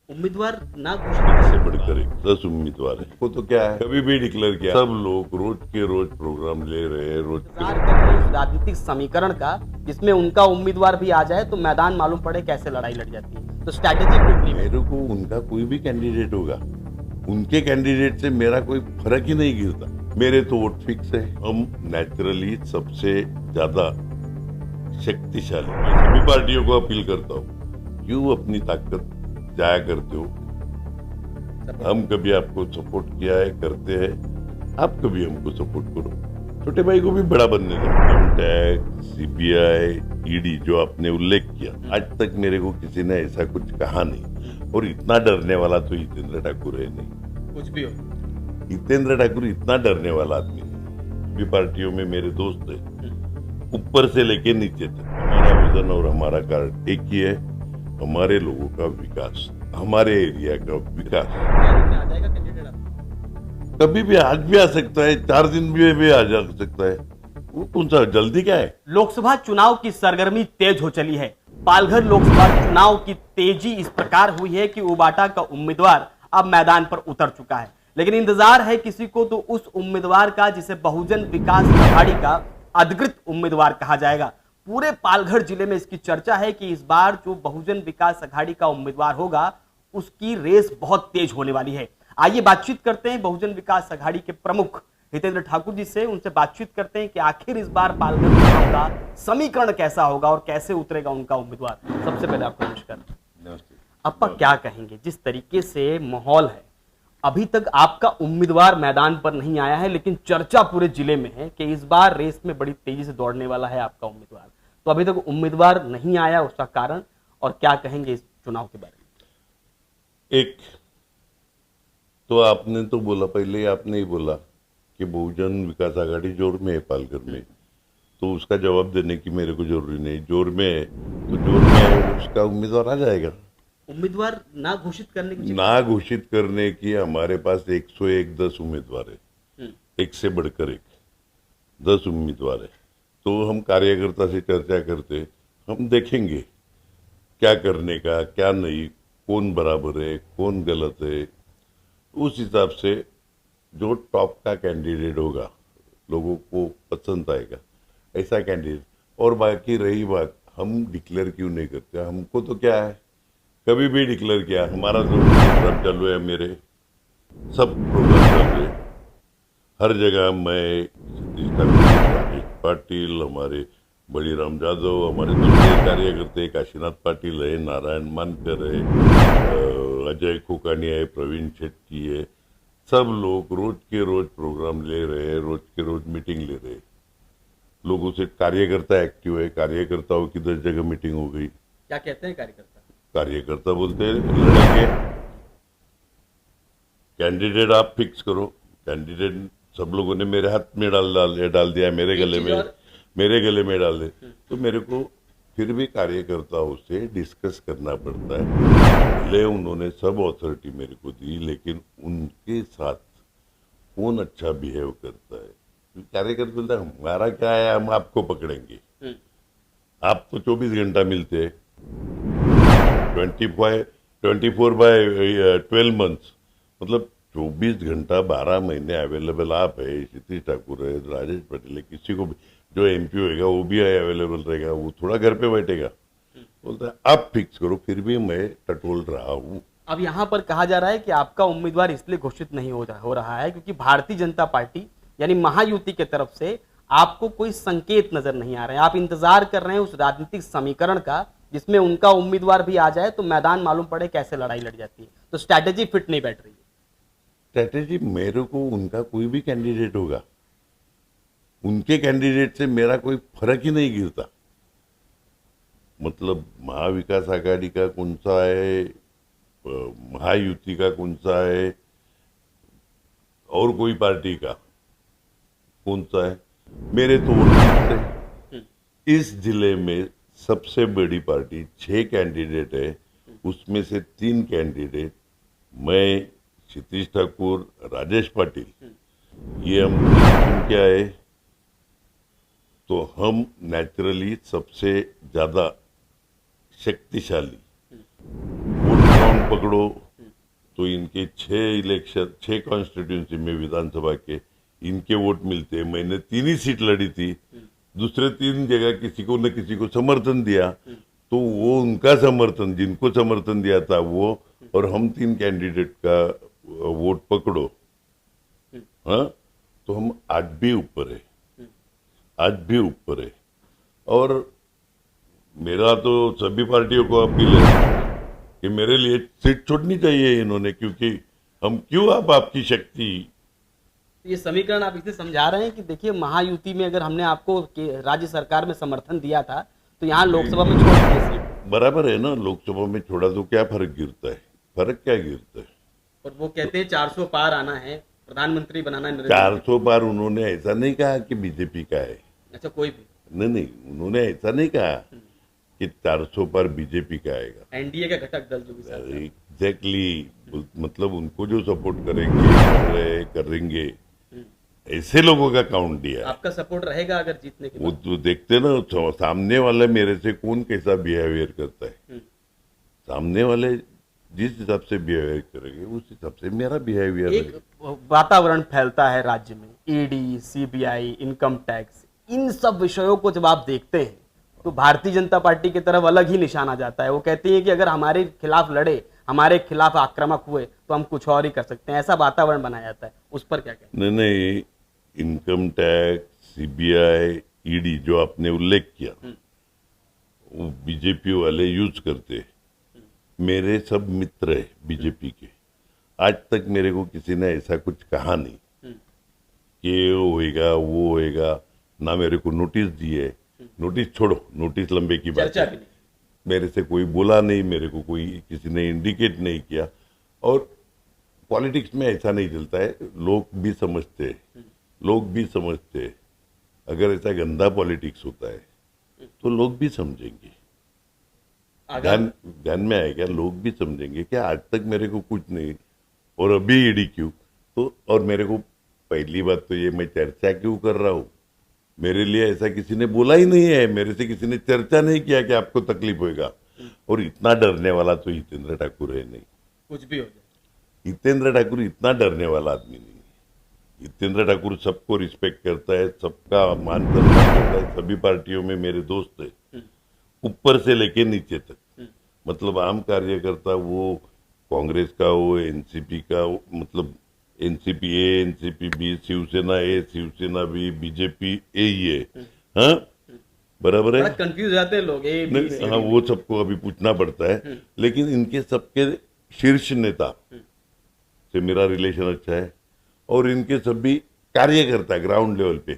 उम्मीदवार ना घोषित से बढ़कर 10 उम्मीदवार है। वो तो क्या है, कभी भी डिक्लेयर किया। सब लोग रोज के रोज प्रोग्राम ले रहे हैं, रोज इंतजार कर रहे हैं उस राजनीतिक समीकरण का जिसमें उनका उम्मीदवार भी आ जाए तो मैदान मालूम पड़े कैसे लड़ाई लड़ जाती है। तो स्ट्रैटेजी फिट नहीं मेरे को उनका कोई भी कैंडिडेट होगा, उनके कैंडिडेट से मेरा कोई फर्क ही नहीं गिरता। मेरे तो वोट फिक्स है। हम नेचुरली सबसे ज्यादा शक्तिशाली। मैं सभी पार्टियों को अपील करता हूँ, क्यों अपनी ताकत जाया करते हो। हम कभी आपको सपोर्ट किया है, करते हैं, आप कभी हमको सपोर्ट करो। छोटे भाई को भी बड़ा बनने दो। इनकम टैक्स, सीबीआई, ईडी जो आपने उल्लेख किया, आज तक मेरे को किसी ने ऐसा कुछ कहा नहीं। और इतना डरने वाला तो हितेंद्र ठाकुर है नहीं। कुछ भी हो। हितेंद्र ठाकुर इतना डरने वाला आदमी नहीं। भी पार्टियों में मेरे दोस्त है, ऊपर से लेके नीचे तक। हमारा विजन और हमारा कार्ड एक ही है, हमारे लोगों का विकास, हमारे एरिया का विकास। आ जाएगा कैंडिडेट आपका? कभी भी आज भी आ सकता है, 4 दिन भी आ जा सकता है। वो कौन सा जल्दी क्या है। लोकसभा चुनाव की सरगर्मी तेज हो चली है। पालघर लोकसभा चुनाव की तेजी इस प्रकार हुई है कि उबाटा का उम्मीदवार अब मैदान पर उतर चुका है, लेकिन इंतजार है किसी को तो उस उम्मीदवार का जिसे बहुजन विकास अघाड़ी का अधिकृत उम्मीदवार कहा जाएगा। पूरे पालघर जिले में इसकी चर्चा है कि इस बार जो बहुजन विकास अघाड़ी का उम्मीदवार होगा उसकी रेस बहुत तेज होने वाली है। आइए बातचीत करते हैं बहुजन विकास अघाड़ी के प्रमुख हितेंद्र ठाकुर जी से। उनसे बातचीत करते हैं कि आखिर इस बार पालघर चुनाव का समीकरण कैसा होगा और कैसे उतरेगा उनका उम्मीदवार। सबसे पहले आपको नमस्कार। नमस्ते। अप्पा, क्या कहेंगे, जिस तरीके से माहौल है, अभी तक आपका उम्मीदवार मैदान पर नहीं आया है, लेकिन चर्चा पूरे जिले में है कि इस बार रेस में बड़ी तेजी से दौड़ने वाला है आपका उम्मीदवार। तो अभी तक उम्मीदवार नहीं आया, उसका कारण और क्या कहेंगे इस चुनाव के बारे में? एक तो आपने तो बोला, पहले ही आपने ही बोला कि बहुजन विकास आघाड़ी जोर में है पालघर में, तो उसका जवाब देने की मेरे को जरूरी नहीं। जोर में है तो जोर में है, उसका उम्मीदवार आ जाएगा। उम्मीदवार ना घोषित करने की ना घोषित करने की हमारे पास 101 10 उम्मीदवार है, एक से बढ़कर एक 10 उम्मीदवार है। तो हम कार्यकर्ता से चर्चा करते, हम देखेंगे क्या करने का, क्या नहीं, कौन बराबर है, कौन गलत है। उस हिसाब से जो टॉप का कैंडिडेट होगा, लोगों को पसंद आएगा, ऐसा कैंडिडेट। और बाकी रही बात, हम डिक्लेयर क्यों नहीं करते, हमको तो क्या है, कभी भी डिक्लेयर किया। हमारा जो प्रोग्राम चालू है, मेरे सब प्रोग्राम चालू है, हर जगह मैं सतीश ठाकुर, राजेश पाटिल, हमारे बलीराम जाधव, हमारे दूसरे कार्यकर्ते काशीनाथ पाटिल है, नारायण मानकर है, अजय खोकानी है, प्रवीण शेट्टी है, सब लोग रोज के रोज प्रोग्राम ले रहे हैं, रोज के रोज मीटिंग ले रहे हैं। लोगों से कार्यकर्ता एक्टिव है, कार्यकर्ताओं की 10 जगह मीटिंग हो गई। क्या कहते हैं कार्यकर्ता? कार्यकर्ता बोलते हैं लड़ेंगे, कैंडिडेट आप फिक्स करो। कैंडिडेट सब लोगों ने मेरे हाथ में डाल दिया, मेरे गले में डाल दे। तो मेरे को फिर भी कार्यकर्ताओं से डिस्कस करना पड़ता है। भले उन्होंने सब अथॉरिटी मेरे को दी, लेकिन उनके साथ कौन अच्छा बिहेव करता है। कार्यकर्ता बोलता है हमारा क्या है, हम आपको पकड़ेंगे। आप तो 24 घंटा मिलते हैं, 24/12 मंथ्स, मतलब 24 घंटा 12 महीने अवेलेबल आप है। सतीश ठाकुर है, राजेश पटेल है, किसी को भी जो एमपी होगा वो भी अवेलेबल रहेगा, वो थोड़ा घर पे बैठेगा। बोलता है आप फिक्स करो, फिर भी मैं टटोल रहा हूँ। अब यहाँ पर कहा जा रहा है कि आपका उम्मीदवार इसलिए घोषित नहीं हो रहा है क्योंकि भारतीय जनता पार्टी यानी महायुति की तरफ से आपको कोई संकेत नजर नहीं आ रहे हैं। आप इंतजार कर रहे हैं उस राजनीतिक समीकरण का जिसमें उनका उम्मीदवार भी आ जाए तो मैदान मालूम पड़े कैसे लड़ाई लड़ जाती है। तो स्ट्रैटेजी फिट नहीं बैठ रही है। स्ट्रैटेजी मेरे को उनका कोई भी कैंडिडेट होगा, उनके कैंडिडेट से मेरा कोई फर्क ही नहीं गिरता। मतलब महाविकास आघाड़ी का कौन सा है, महायुति का कौन सा है, और कोई पार्टी का कौन सा है, मेरे तो वोट है। इस जिले में सबसे बड़ी पार्टी 6 कैंडिडेट है, उसमें से 3 कैंडिडेट मैं, सतीश ठाकुर, राजेश पाटिल, ये हम क्या है, तो हम नेचुरली सबसे ज्यादा शक्तिशाली, वोट काउंट पकड़ो तो इनके 6 कॉन्स्टिट्यूंसी में विधानसभा के इनके वोट मिलते हैं। मैंने 3 ही सीट लड़ी थी, दूसरे 3 जगह किसी को न किसी को समर्थन दिया, तो वो उनका समर्थन, जिनको समर्थन दिया था वो और हम 3 कैंडिडेट का वोट पकड़ो, हाँ, तो हम आज भी ऊपर है, आज भी ऊपर है। और मेरा तो सभी पार्टियों को अपील है कि मेरे लिए सीट छोड़नी चाहिए इन्होंने, क्योंकि हम क्यों अब आपकी शक्ति। ये समीकरण आप इसे समझा रहे हैं कि देखिए महायुति में अगर हमने आपको राज्य सरकार में समर्थन दिया था तो यहाँ लोकसभा में छोड़ दी सीट। बराबर है ना, लोकसभा में छोड़ा तो क्या फर्क गिरता है, फर्क क्या गिरता है। और वो कहते हैं 400 पार आना है, प्रधानमंत्री बनाना है। 400 पार उन्होंने ऐसा नहीं कहा कि बीजेपी का है, अच्छा, कोई भी नहीं, उन्होंने ऐसा नहीं कहा कि 400 पार बीजेपी का आएगा। एनडीए का घटक दल जो भी साथ है। एग्जैक्टली, मतलब उनको जो सपोर्ट करेंगे ऐसे लोगों का काउंट दिया। आपका सपोर्ट रहेगा अगर जीतने के वो बाद? तो देखते ना, सामने वाला मेरे से कौन कैसा बिहेवियर करता है, सामने वाले जिस हिसाब से बिहेवियर करेंगे उस हिसाब से मेरा बिहेवियर एक वातावरण फैलता है राज्य में, ईडी, सीबीआई, इनकम टैक्स, इन सब विषयों को जब आप देखते हैं तो भारतीय जनता पार्टी की तरफ अलग ही निशान आ जाता है। वो कहती है कि अगर हमारे खिलाफ लड़े, हमारे खिलाफ आक्रामक हुए तो हम कुछ और ही कर सकते हैं, ऐसा वातावरण बनाया जाता है। उस पर क्या कहते हैं? नहीं, इनकम टैक्स, सीबीआई, ईडी जो आपने उल्लेख किया वो बीजेपी वाले यूज करते। मेरे सब मित्र है बीजेपी के, आज तक मेरे को किसी ने ऐसा कुछ कहा नहीं कि होएगा वो होएगा, ना मेरे को नोटिस दिए। नोटिस छोड़ो, नोटिस लंबे की बात है, मेरे से कोई बोला नहीं, मेरे को कोई किसी ने इंडिकेट नहीं किया। और पॉलिटिक्स में ऐसा नहीं चलता है, लोग भी समझते, लोग भी समझते। अगर ऐसा गंदा पॉलिटिक्स होता है तो लोग भी समझेंगे, ध्यान में आएगा, लोग भी समझेंगे कि आज तक मेरे को कुछ नहीं और अभी ईडी क्यों। तो और मेरे को पहली बात तो ये, मैं चर्चा क्यों कर रहा हूँ, मेरे लिए ऐसा किसी ने बोला ही नहीं है, मेरे से किसी ने चर्चा नहीं किया कि आपको तकलीफ होगा। और इतना डरने वाला तो हितेंद्र ठाकुर है नहीं, कुछ भी हो जाए। हितेंद्र ठाकुर इतना डरने वाला आदमी नहीं है। हितेंद्र ठाकुर सबको रिस्पेक्ट करता है, सबका मान सम्मान करता है, सभी पार्टियों में मेरे दोस्त है, ऊपर से लेके नीचे तक। मतलब आम कार्यकर्ता, वो कांग्रेस का हो, एनसीपी का हो, मतलब एनसीपी ए, एनसीपी बी, शिवसेना ए, शिवसेना बी, बीजेपी ए ही है, हाँ बराबर है। कंफ्यूज जाते हैं लोग, ए बी सी। हाँ, वो सबको अभी पूछना पड़ता है, लेकिन इनके सबके शीर्ष नेता से मेरा रिलेशन अच्छा है और इनके सभी कार्यकर्ता ग्राउंड लेवल पे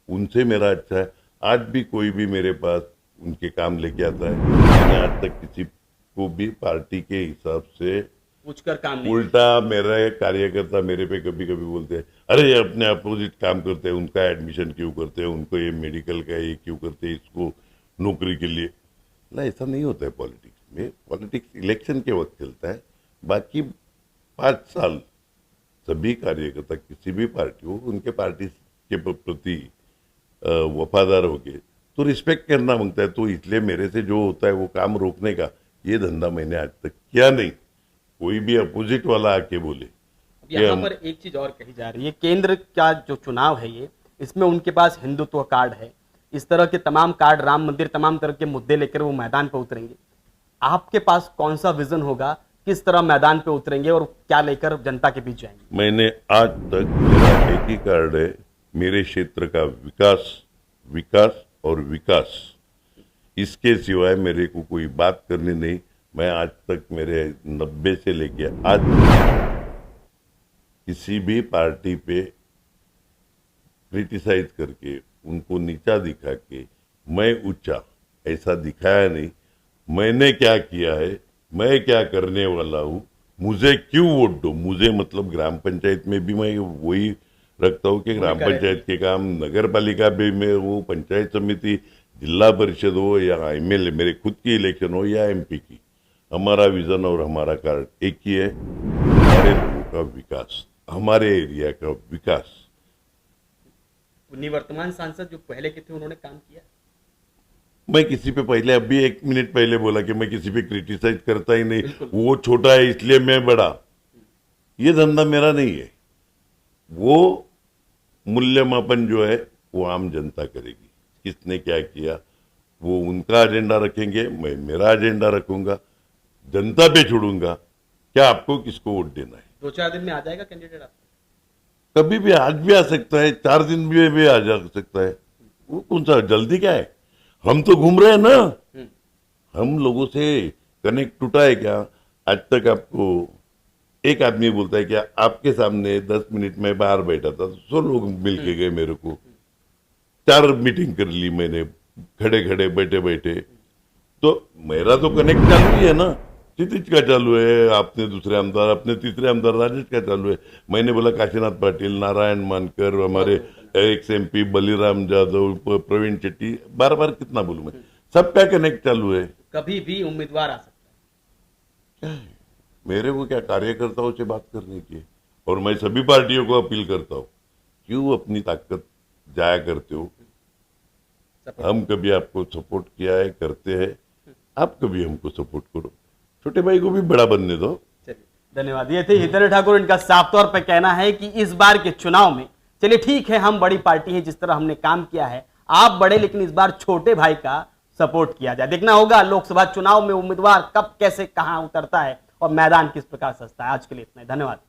उनसे मेरा अच्छा है। आज भी कोई भी मेरे पास उनके काम लेके आता है, मैंने आज तक किसी को भी पार्टी के हिसाब से पूछकर काम नहीं। उल्टा मेरे कार्यकर्ता मेरे पे कभी कभी बोलते हैं, अरे ये अपने अपोजिट काम करते हैं, उनका एडमिशन क्यों करते हैं, उनको ये मेडिकल का ये क्यों करते हैं, इसको नौकरी के लिए ना। ऐसा नहीं होता है पॉलिटिक्स में। पॉलिटिक्स इलेक्शन के वक्त चलता है, बाकी 5 साल सभी कार्यकर्ता किसी भी पार्टी हो, उनके पार्टी के प्रति वफादार हो गए तो रिस्पेक्ट करना मांगता है। तो इसलिए मेरे से जो होता है वो काम रोकने का ये धंधा मैंने आज तक किया नहीं। कोई भी अपोजिट वाला आके बोले। यहाँ पर एक चीज और कही जा रही है, केंद्र का जो चुनाव है ये, इसमें उनके पास हिंदुत्व कार्ड है, इस तरह के तमाम कार्ड, राम मंदिर, तमाम तरह के मुद्दे लेकर वो मैदान पर उतरेंगे। आपके पास कौन सा विजन होगा, किस तरह मैदान पे उतरेंगे और क्या लेकर जनता के बीच जाएंगे? मैंने आज तक, मेरा एक ही कार्ड है, मेरे क्षेत्र का विकास, विकास और विकास। इसके सिवाय मेरे को कोई बात करनी नहीं। मैं आज तक मेरे 90 से लेके आज किसी भी पार्टी पे क्रिटिसाइज करके, उनको नीचा दिखा के मैं ऊंचा ऐसा दिखाया नहीं। मैंने क्या किया है, मैं क्या करने वाला हूँ, मुझे क्यों वोट दो। मुझे मतलब ग्राम पंचायत में भी मैं वही रखता हूँ कि ग्राम पंचायत के काम, नगर पालिका भी में वो, पंचायत समिति, जिला परिषद हो या एमएलए, मेरे खुद की इलेक्शन हो या एमपी की, हमारा विजन और हमारा कार्ड एक ही है, हमारे लोगों का विकास, हमारे एरिया का विकास। निवर्तमान सांसद जो पहले के थे उन्होंने काम किया? मैं किसी पे पहले अभी 1 मिनट पहले बोला कि मैं किसी पे क्रिटिसाइज करता ही नहीं, वो छोटा है इसलिए मैं बड़ा, ये धंधा मेरा नहीं है। वो मूल्यमापन जो है वो आम जनता करेगी, किसने क्या किया वो उनका एजेंडा रखेंगे, मैं मेरा एजेंडा रखूंगा, जनता पे छोड़ूंगा क्या आपको किसको वोट देना है। 2-4 दिन में आ जाएगा कैंडिडेट आप? कभी भी, आज भी आ सकता है, 4 दिन में भी आ जा सकता है, वो कौन सा जल्दी क्या है। हम तो घूम रहे हैं ना, हम लोगों से कनेक्ट टूटा है क्या आज तक? आपको एक आदमी बोलता है कि आपके सामने 10 मिनट में बाहर बैठा था, 100 लोग मिल के गए मेरे को, 4 मीटिंग कर ली मैंने, खड़े खड़े बैठे बैठे, तो मेरा तो कनेक्ट चालू ही है ना। क्षितिज का चालू है, आपने दूसरे आमदार, अपने तीसरे आमदार राजेश का चालू है, मैंने बोला काशीनाथ पाटिल, नारायण मानकर, हमारे एक्स MP बलिराम यादव, प्रवीण शेट्टी, बार बार कितना बोलूं मैं, सबका कनेक्ट चालू है। कभी भी उम्मीदवार आ सकता है। मेरे को क्या कार्यकर्ताओं से बात करने की है, और मैं सभी पार्टियों को अपील करता हूं, क्यों अपनी ताकत जाया करते हो। हम कभी आपको सपोर्ट किया है, करते हैं, आप कभी हमको सपोर्ट करो, छोटे भाई को भी बड़ा बनने दो। चलिए, धन्यवाद। ये थे हितेंद्र ठाकुर, इनका साफ तौर पर कहना है कि इस बार के चुनाव में, चलिए ठीक है हम बड़ी पार्टी है, जिस तरह हमने काम किया है, आप बड़े, लेकिन इस बार छोटे भाई का सपोर्ट किया जाए। देखना होगा लोकसभा चुनाव में उम्मीदवार कब कैसे कहां उतरता है और मैदान किस प्रकार सजता है। आज के लिए इतना ही, धन्यवाद।